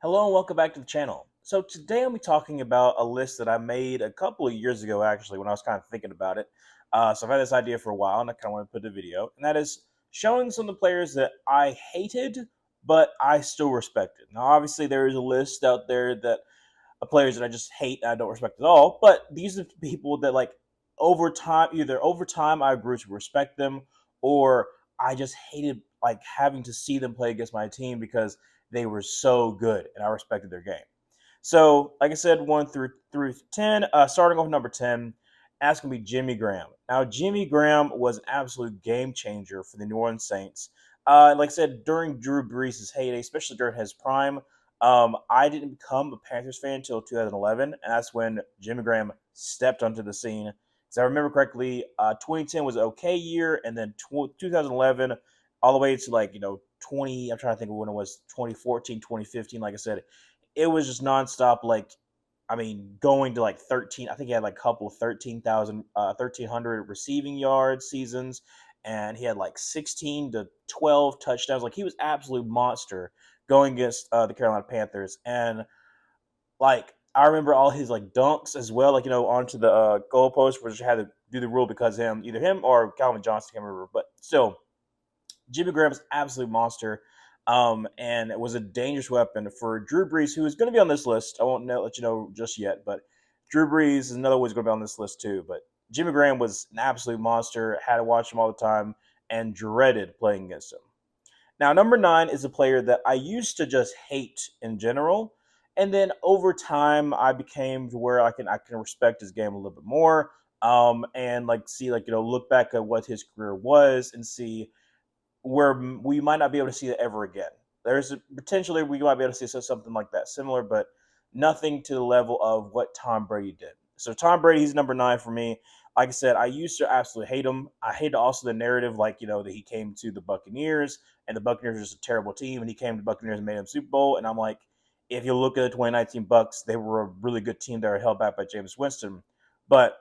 Hello and welcome back to the channel. So today I'll be talking about a list that I made a couple of years ago, actually, when I was kind of thinking about it. So I've had this idea for a while, and I kind of want to put a video, and that is showing some of the players that I hated, but I still respected. Now, obviously, there is a list out there that of players that I just hate and I don't respect at all, but these are people that over time, either over time I grew to respect them, or I just hated having to see them play against my team because they were so good and I respected their game. So, like I said, 1 through 10. Starting off number 10, that's gonna be Jimmy Graham. Now, Jimmy Graham was an absolute game changer for the New Orleans Saints. Like I said, during Drew Brees' heyday, especially during his prime, I didn't become a Panthers fan until 2011, and that's when Jimmy Graham stepped onto the scene. Because I remember correctly, 2010 was an okay year, and then 2011 all the way to 20. I'm trying to think of when it was 2014, 2015. Like I said, it was just nonstop. Going to 13. I think he had like a couple of 1,300 receiving yards seasons, and he had like 16 to 12 touchdowns. Like he was absolute monster going against the Carolina Panthers, and I remember all his dunks as well, onto the goalpost, which had to do the rule because of him, either him or Calvin Johnson, I can't remember, but still, Jimmy Graham's an absolute monster. And it was a dangerous weapon for Drew Brees, who is going to be on this list. I won't let you know just yet, but Drew Brees is another one who's going to be on this list too. But Jimmy Graham was an absolute monster. Had to watch him all the time and dreaded playing against him. Now, number 9 is a player that I used to just hate in general, and then over time I became to where I can respect his game a little bit more. And see look back at what his career was and see where we might not be able to see it ever again. There's potentially we might be able to see something like that similar, but nothing to the level of what Tom Brady did. So Tom Brady, he's number 9 for me. Like I said, I used to absolutely hate him. I hated also the narrative, that he came to the Buccaneers and the Buccaneers were just a terrible team, and he came to the Buccaneers and made them Super Bowl. And I'm like, if you look at the 2019 Bucks, they were a really good team that were held back by James Winston. But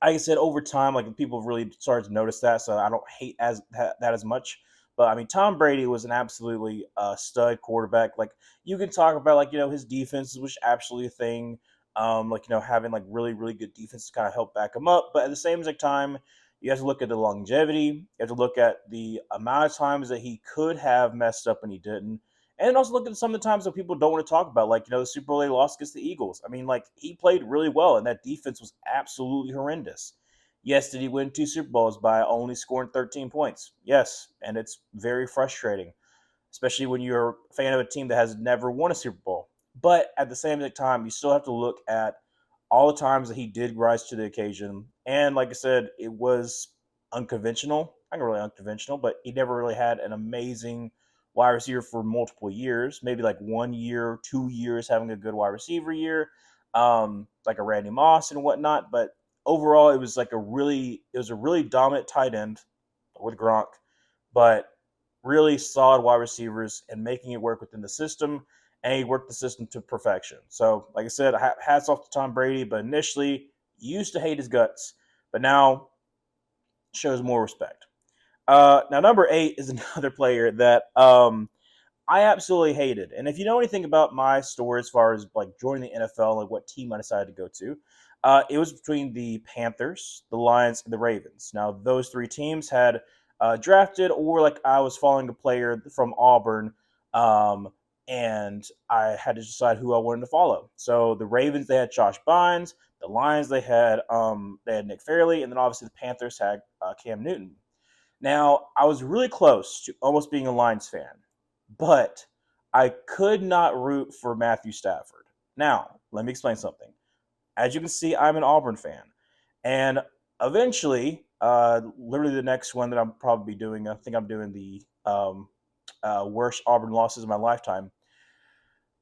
like I said, over time, people really started to notice that, so I don't hate that as much. But I mean, Tom Brady was an absolutely stud quarterback. Like you can talk about his defenses, which absolutely a thing. Having really really good defense to kind of help back him up. But at the same time, you have to look at the longevity. You have to look at the amount of times that he could have messed up and he didn't. And also look at some of the times that people don't want to talk about, the Super Bowl they lost against the Eagles. I mean, he played really well, and that defense was absolutely horrendous. Yes, did he win 2 Super Bowls by only scoring 13 points? Yes, and it's very frustrating, especially when you're a fan of a team that has never won a Super Bowl. But at the same time, you still have to look at all the times that he did rise to the occasion. And like I said, it was unconventional. I can really unconventional, but he never really had an amazing wide receiver for multiple years. Maybe like 1 year, 2 years having a good wide receiver year, like a Randy Moss and whatnot. But overall, it was a really dominant tight end with Gronk, but really solid wide receivers and making it work within the system. And he worked the system to perfection. So, like I said, hats off to Tom Brady, but initially used to hate his guts, but now shows more respect. Now, number 8 is another player that I absolutely hated. And if you know anything about my story as far as joining the NFL, what team I decided to go to, it was between the Panthers, the Lions, and the Ravens. Now, those 3 teams had drafted, or I was following a player from Auburn, um, and I had to decide who I wanted to follow. So the Ravens, they had Josh Bynes. The Lions, they had Nick Fairley, and then obviously the Panthers had Cam Newton. Now, I was really close to almost being a Lions fan, but I could not root for Matthew Stafford. Now, let me explain something. As you can see, I'm an Auburn fan. And eventually, literally the next one that I'm probably doing, I think I'm doing the worst Auburn losses of my lifetime.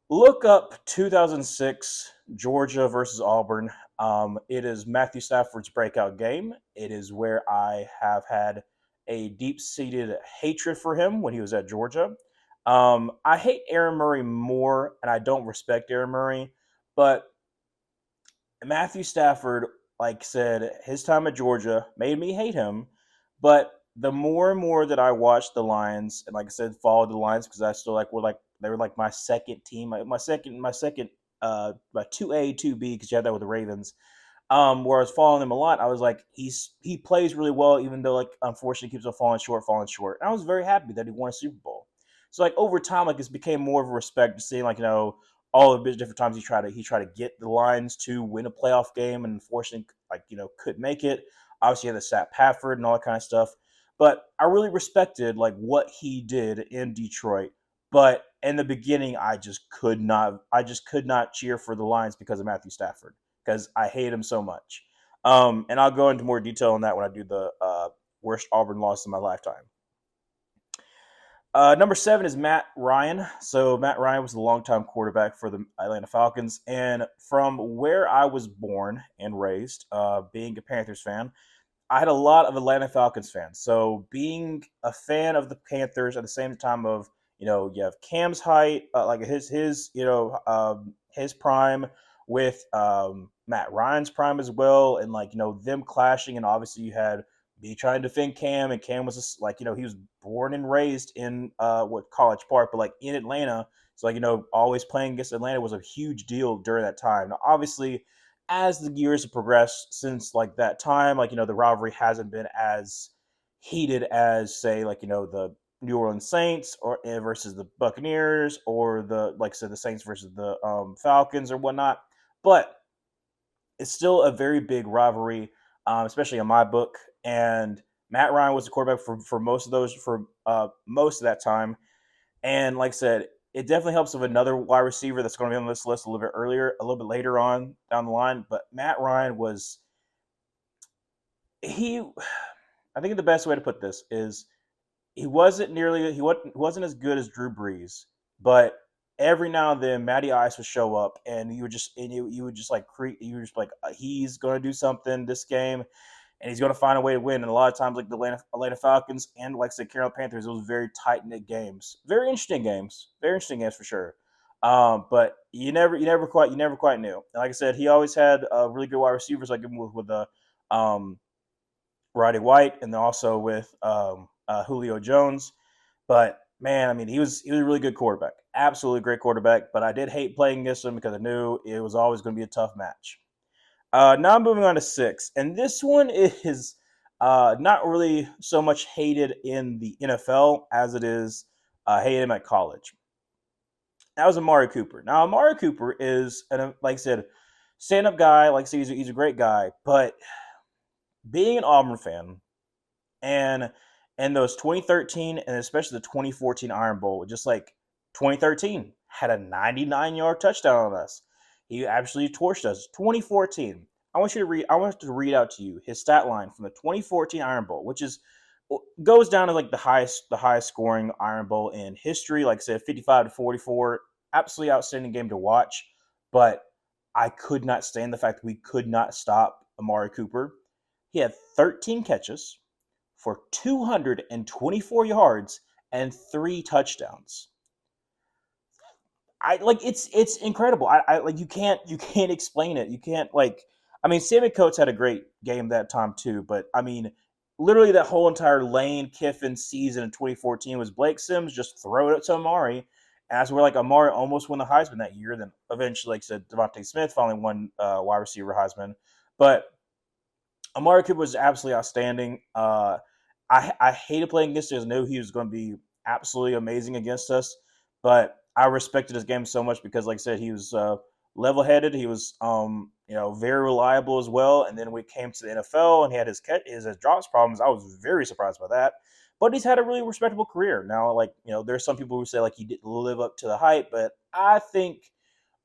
Look up 2006 Georgia versus Auburn. It is Matthew Stafford's breakout game. It is where I have had a deep seated hatred for him when he was at Georgia. I hate Aaron Murray more, and I don't respect Aaron Murray, but Matthew Stafford, like I said, his time at Georgia made me hate him. But the more and more that I watched the Lions, and like I said, followed the Lions because I still were they were like my second team, my 2A, 2B, because you had that with the Ravens. Where I was following him a lot, I was like, he plays really well, even though like unfortunately he keeps on falling short. And I was very happy that he won a Super Bowl. So like over time, like it's became more of a respect to seeing like all the different times he tried to get the Lions to win a playoff game, and unfortunately like couldn't make it. Obviously, he had the Sat Pafford and all that kind of stuff. But I really respected like what he did in Detroit. But in the beginning, I just could not cheer for the Lions because of Matthew Stafford, because I hate him so much. And I'll go into more detail on that when I do the worst Auburn loss in my lifetime. Number 7 is Matt Ryan. So Matt Ryan was the longtime quarterback for the Atlanta Falcons, and from where I was born and raised, being a Panthers fan, I had a lot of Atlanta Falcons fans. So being a fan of the Panthers at the same time of you have Cam's height, like his prime with Matt Ryan's prime as well, and like them clashing, and obviously you had me trying to defend Cam, and Cam was just like he was born and raised in what College Park, but like in Atlanta. So like always playing against Atlanta was a huge deal during that time. Now obviously as the years have progressed since like that time, like the rivalry hasn't been as heated as say like the New Orleans Saints or versus the Buccaneers, or the like I said the Saints versus the Falcons or whatnot. But it's still a very big rivalry, especially in my book. And Matt Ryan was the quarterback for most of that time. And like I said, it definitely helps with another wide receiver that's going to be on this list a little bit earlier, a little bit later on down the line. But Matt Ryan was he. I think the best way to put this is he wasn't as good as Drew Brees, but every now and then Matty Ice would show up, and you would just like you were just like he's going to do something this game, and he's going to find a way to win. And a lot of times, like the Atlanta Falcons and like I said, Carolina Panthers, those very tight knit games, very interesting games for sure. But you never quite knew. And like I said, he always had really good wide receivers, like him with the um, Roddy White, and then also with Julio Jones. But man, I mean, he was a really good quarterback, absolutely great quarterback. But I did hate playing against him because I knew it was always going to be a tough match. Now moving on to 6, and this one is not really so much hated in the NFL as it is hated at college. That was Amari Cooper. Now Amari Cooper is, like I said, stand-up guy. Like I said, he's a great guy, but being an Auburn fan, and those 2013 and especially the 2014 Iron Bowl, just like 2013 had a 99-yard touchdown on us. He absolutely torched us. 2014. I want to read out to you his stat line from the 2014 Iron Bowl, which is goes down to like the highest scoring Iron Bowl in history. Like I said, 55-44, absolutely outstanding game to watch. But I could not stand the fact that we could not stop Amari Cooper. He had 13 catches for 224 yards and 3 touchdowns. I like it's incredible. I like you can't explain it. You can't like I mean Sammy Coates had a great game that time too, but I mean literally that whole entire Lane Kiffin season in 2014 was Blake Sims just throwing it to Amari. And that's where like Amari almost won the Heisman that year. Then eventually, like I said, Devontae Smith finally won wide receiver Heisman. But Amari Cooper was absolutely outstanding. I hated playing against him. I knew he was going to be absolutely amazing against us, but I respected his game so much because, like I said, he was level-headed. He was, very reliable as well. And then when it came to the NFL and he had his drops problems, I was very surprised by that. But he's had a really respectable career now. Like there's some people who say like he didn't live up to the hype, but I think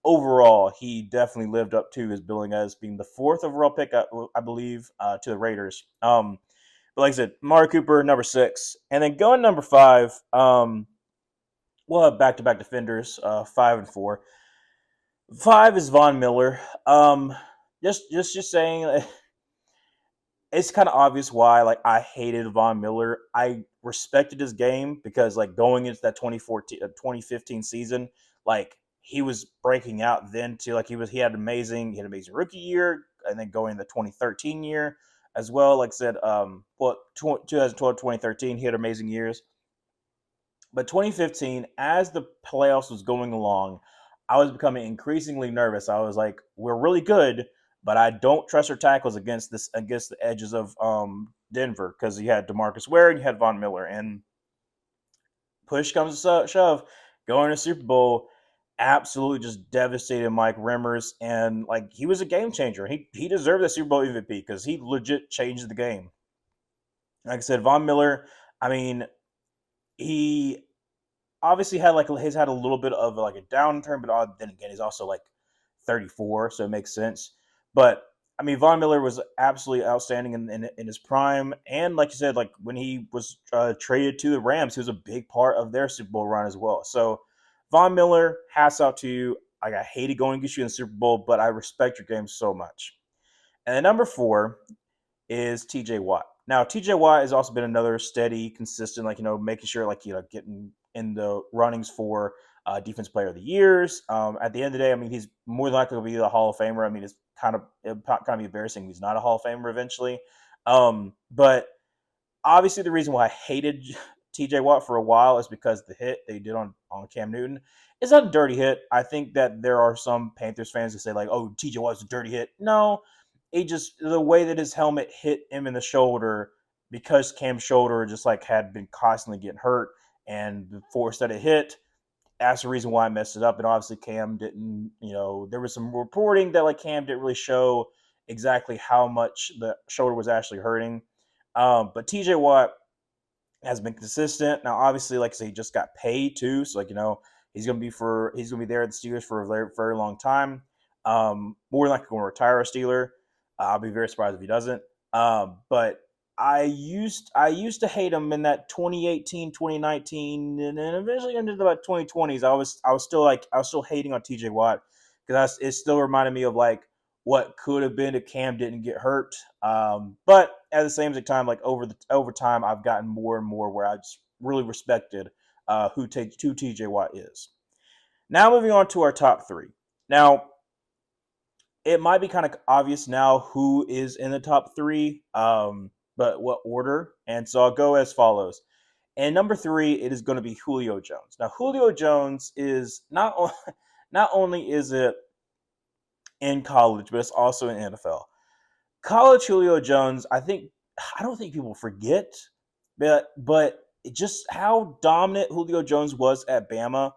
overall, he definitely lived up to his billing as being the 4th overall pick, I believe, to the Raiders. But like I said, Amari Cooper, number 6. And then going number 5, we'll have back-to-back defenders, 5 and 4. 5 is Von Miller. Just saying, it's kind of obvious why. Like I hated Von Miller. I respected his game because like going into that 2015 season, like he was breaking out then too. Like he had an amazing rookie year, and then going into the 2013 year as well. Like I said, 2012, 2013, he had amazing years. But 2015, as the playoffs was going along, I was becoming increasingly nervous. I was like, we're really good, but I don't trust our tackles against the edges of Denver, because you had DeMarcus Ware and you had Von Miller, and push comes to shove, going to Super Bowl, absolutely just devastated Mike Remmers, and like he was a game changer. He deserved the Super Bowl MVP because he legit changed the game. Like I said, Von Miller, I mean, he obviously had like he's had a little bit of like a downturn, but then again, he's also like 34, so it makes sense. But I mean, Von Miller was absolutely outstanding in his prime, and like you said, like when he was traded to the Rams, he was a big part of their Super Bowl run as well. So Von Miller, hats out to you. Like, I hated going against you in the Super Bowl, but I respect your game so much. And then number 4 is TJ Watt. Now, TJ Watt has also been another steady, consistent, like, making sure, like, getting in the runnings for Defense Player of the Years. At the end of the day, I mean, he's more than likely to be the Hall of Famer. I mean, it'd kind of be embarrassing if he's not a Hall of Famer eventually. But obviously, the reason why I hated TJ Watt for a while is because the hit they did on Cam Newton is not a dirty hit. I think that there are some Panthers fans that say, like, "Oh, TJ Watt's a dirty hit." No, it just the way that his helmet hit him in the shoulder, because Cam's shoulder just like had been constantly getting hurt, and the force that it hit, that's the reason why I messed it up. And obviously Cam didn't, there was some reporting that like Cam didn't really show exactly how much the shoulder was actually hurting. But TJ Watt has been consistent. Now, obviously, like I say, he just got paid too, so like he's gonna be there at the Steelers for a very, very long time. More than likely going to retire a Steeler. I'll be very surprised if he doesn't. But I used to hate him in that 2018, 2019, and then eventually into about 2020s. I was still hating on TJ Watt because it still reminded me of like what could have been if Cam didn't get hurt. But at the same time, like over time, I've gotten more and more where I just really respected who TJ Watt is. Now moving on to our top 3. Now it might be kind of obvious now who is in the top 3, but what order? And so I'll go as follows. And number 3, it is going to be Julio Jones. Now Julio Jones is not only is it in college, but it's also in NFL. College Julio Jones, I don't think people forget, but just how dominant Julio Jones was at Bama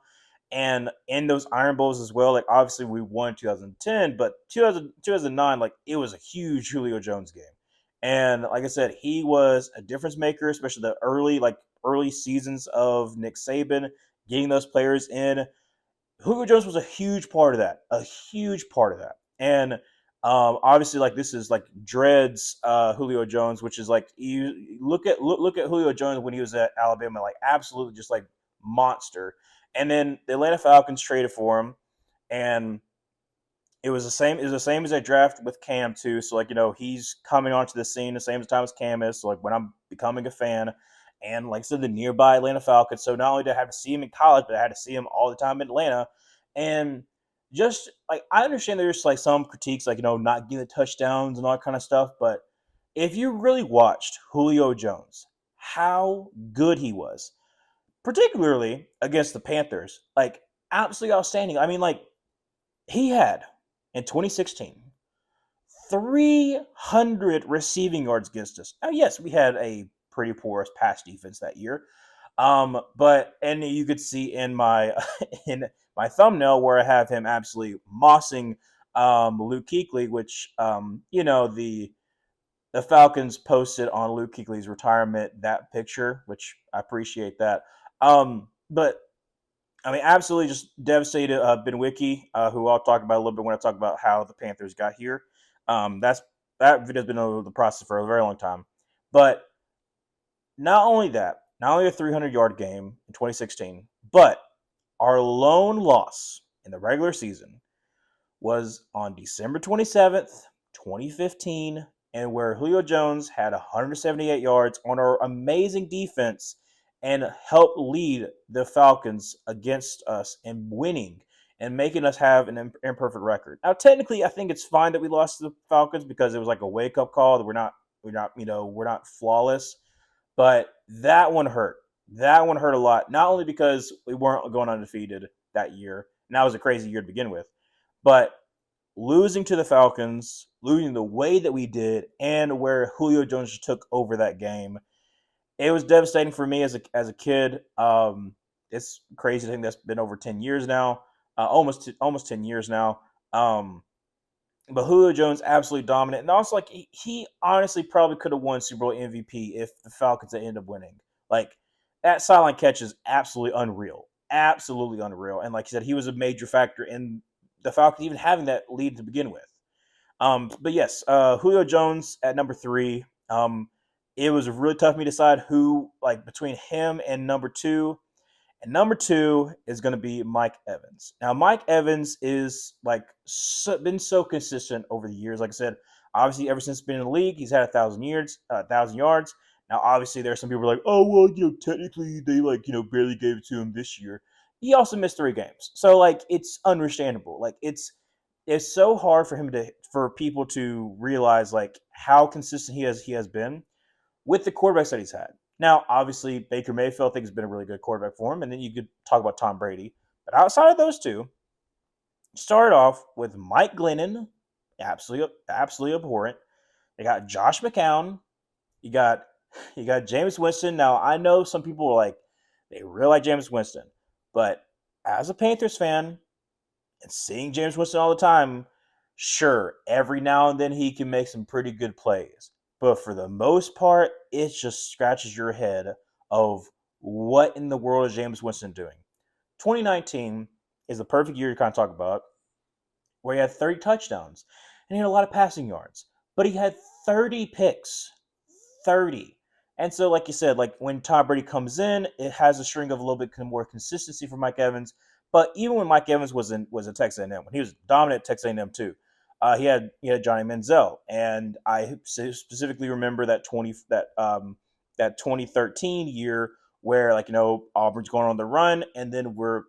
and in those Iron Bowls as well. Like obviously we won in 2010, but 2009, like it was a huge Julio Jones game. And like I said, he was a difference maker, especially the early seasons of Nick Saban, getting those players in. Julio Jones was a huge part of that, a huge part of that. And obviously, like this is like Dreads Julio Jones, which is like you look at Julio Jones when he was at Alabama, like absolutely just like monster. And then the Atlanta Falcons traded for him, and it was the same. It was the same as they drafted with Cam too. So like he's coming onto the scene the same time as Cam is. So like when I'm becoming a fan, and like I said, the nearby Atlanta Falcons. So not only did I have to see him in college, but I had to see him all the time in Atlanta. And just like I understand there's like some critiques, like not getting the touchdowns and all that kind of stuff. But if you really watched Julio Jones, how good he was, particularly against the Panthers, like absolutely outstanding. I mean, like he had in 2016 300 receiving yards against us. Now, yes, we had a pretty porous pass defense that year. But and you could see in my in my thumbnail where I have him absolutely mossing Luke Kuechly, which the Falcons posted on Luke Kuechly's retirement that picture, which I appreciate that. But I mean, absolutely just devastated Ben who I'll talk about a little bit when I talk about how the Panthers got here. That video's been over the process for a very long time. But not only a 300-yard game in 2016, but our lone loss in the regular season was on December 27th, 2015, and where Julio Jones had 178 yards on our amazing defense and helped lead the Falcons against us in winning and making us have an imperfect record. Now, technically, I think it's fine that we lost to the Falcons because it was like a wake-up call that we're not flawless, but that one hurt. That one hurt a lot, not only because we weren't going undefeated that year, and that was a crazy year to begin with, but losing to the Falcons, losing the way that we did, and where Julio Jones took over that game. It was devastating for me as a kid. It's crazy to think that's been over 10 years now, almost 10 years now. Um, but Julio Jones absolutely dominant, and also like he honestly probably could have won Super Bowl MVP if the Falcons had ended up winning. Like that sideline catch is absolutely unreal. And like you said, he was a major factor in the Falcons even having that lead to begin with. But yes, Julio Jones at number three. It was really tough for me to decide who like between him and number two. And number two is going to be Mike Evans. Now, Mike Evans is like been so consistent over the years. Like I said, obviously ever since been in the league, he's had 1,000 yards. 1,000 yards. Now, obviously, there are some people who are like, oh well, technically they like barely gave it to him this year. He also missed 3 games, so like it's understandable. Like it's so hard for people to realize like how consistent he has been with the quarterbacks that he's had. Now, obviously, Baker Mayfield I think has been a really good quarterback for him, and then you could talk about Tom Brady. But outside of those two, started off with Mike Glennon, absolutely abhorrent. You got Josh McCown. You got Jameis Winston. Now I know some people are like they really like Jameis Winston, but as a Panthers fan and seeing Jameis Winston all the time, sure, every now and then he can make some pretty good plays. But for the most part, it just scratches your head of what in the world is Jameis Winston doing. 2019 is the perfect year to kind of talk about, where he had 30 touchdowns and he had a lot of passing yards, but he had 30 picks. 30. And so, like you said, like when Tom Brady comes in, it has a string of a little bit more consistency for Mike Evans. But even when Mike Evans was a Texas A&M, when he was dominant at Texas A&M too, he had Johnny Manziel, and I specifically remember that 2013 year where Auburn's going on the run, and then we're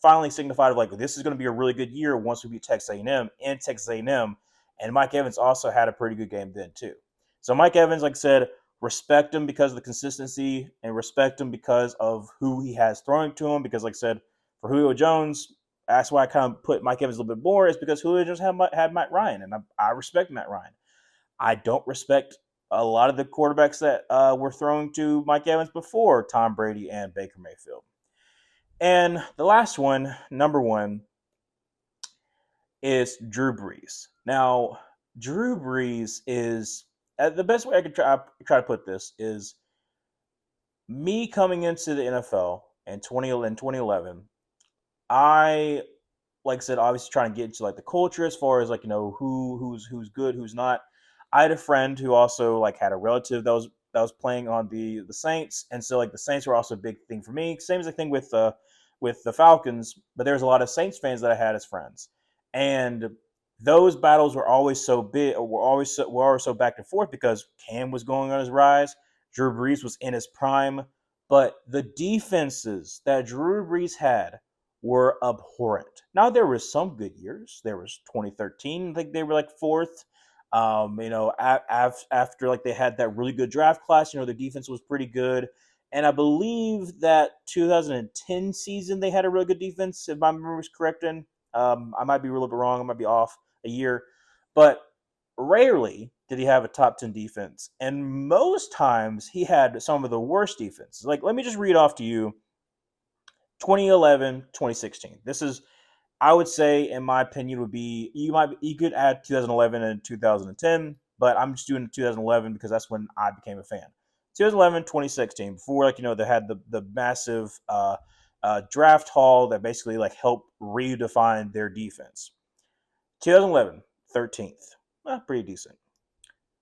finally signified of like this is going to be a really good year once we beat Texas A&M in Texas A&M, and Mike Evans also had a pretty good game then too. So Mike Evans, like I said, respect him because of the consistency and respect him because of who he has throwing to him. Because, like I said, for Julio Jones, that's why I kind of put Mike Evans a little bit more, is because Julio Jones had Matt Ryan, and I respect Matt Ryan. I don't respect a lot of the quarterbacks that were thrown to Mike Evans before Tom Brady and Baker Mayfield. And the last one, number one, is Drew Brees. Now, Drew Brees is the best way I could try to put this is me coming into the NFL in 2011. I, like I said, obviously trying to get into like the culture as far as like who's good, who's not. I had a friend who also like had a relative that was playing on the Saints, and so like the Saints were also a big thing for me. Same as the thing with the Falcons, but there's a lot of Saints fans that I had as friends, and those battles were always so big. Were always so back and forth because Cam was going on his rise, Drew Brees was in his prime, but the defenses that Drew Brees had were abhorrent. Now there were some good years. There was 2013. I think they were like fourth. After like they had that really good draft class, the defense was pretty good. And I believe that 2010 season they had a really good defense, if my memory is correct. I might be a little bit wrong. I might be off a year, but rarely did he have a top 10 defense. And most times he had some of the worst defenses. Like, let me just read off to you 2011, 2016. This is, I would say, in my opinion, would be you could add 2011 and 2010, but I'm just doing 2011 because that's when I became a fan. 2011, 2016, before they had the massive draft haul that basically like helped redefine their defense. 2011, 13th, pretty decent.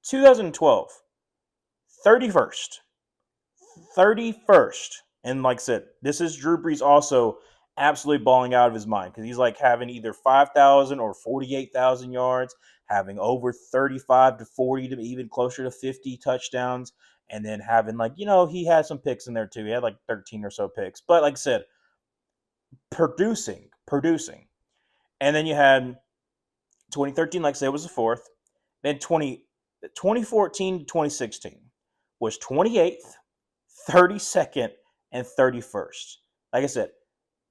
2012, 31st, 31st. And like I said, this is Drew Brees also absolutely balling out of his mind because he's like having either 5,000 or 48,000 yards, having over 35 to 40 to even closer to 50 touchdowns, and then having he had some picks in there too. He had like 13 or so picks. But like I said, producing. And then you had 2013, like I said, was the fourth. Then 2014 to 2016 was 28th, 32nd, and 31st. Like I said,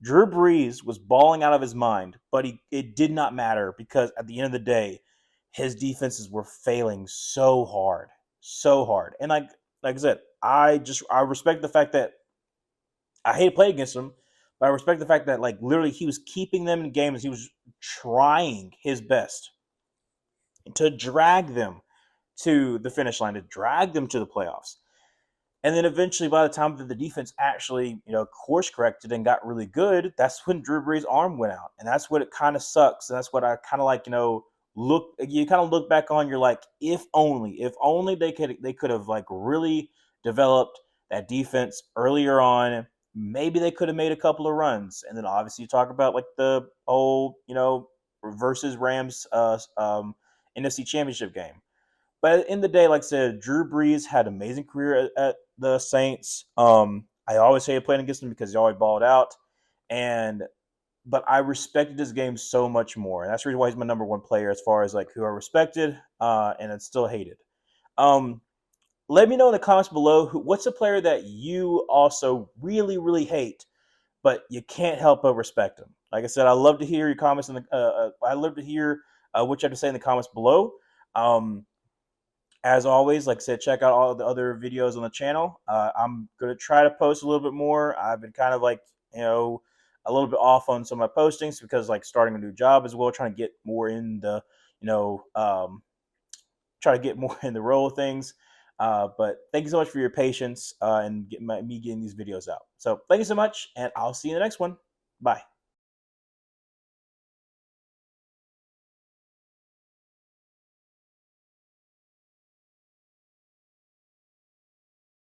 Drew Brees was balling out of his mind, but it did not matter because at the end of the day, his defenses were failing so hard. And like I said, I respect the fact that I hate to play against him, but I respect the fact that like literally he was keeping them in games. He was trying his best to drag them to the finish line, to drag them to the playoffs. And then eventually, by the time that the defense actually, course corrected and got really good, that's when Drew Brees' arm went out, and that's what it kind of sucks. And that's what I kind of like, you kind of look back on. You're like, if only they could have like really developed that defense earlier on. Maybe they could have made a couple of runs, and then obviously you talk about like the whole, versus Rams, NFC Championship game. But in the day, like I said, Drew Brees had an amazing career at the Saints. I always hated playing against him because he always balled out, and but I respected his game so much more, and that's the reason why he's my number one player as far as like who I respected, and it's still hated. Um, Let me know in the comments below what's a player that you also really hate, but you can't help but respect him. Like I said, I love to hear your comments I love to hear what you have to say in the comments below. Um, as always, like I said, check out all the other videos on the channel. I'm going to try to post a little bit more. I've been kind of like, a little bit off on some of my postings because like starting a new job as well, trying to get more in the, you know, try to get more in the role of things. But thank you so much for your patience and me getting these videos out. So thank you so much, and I'll see you in the next one. Bye.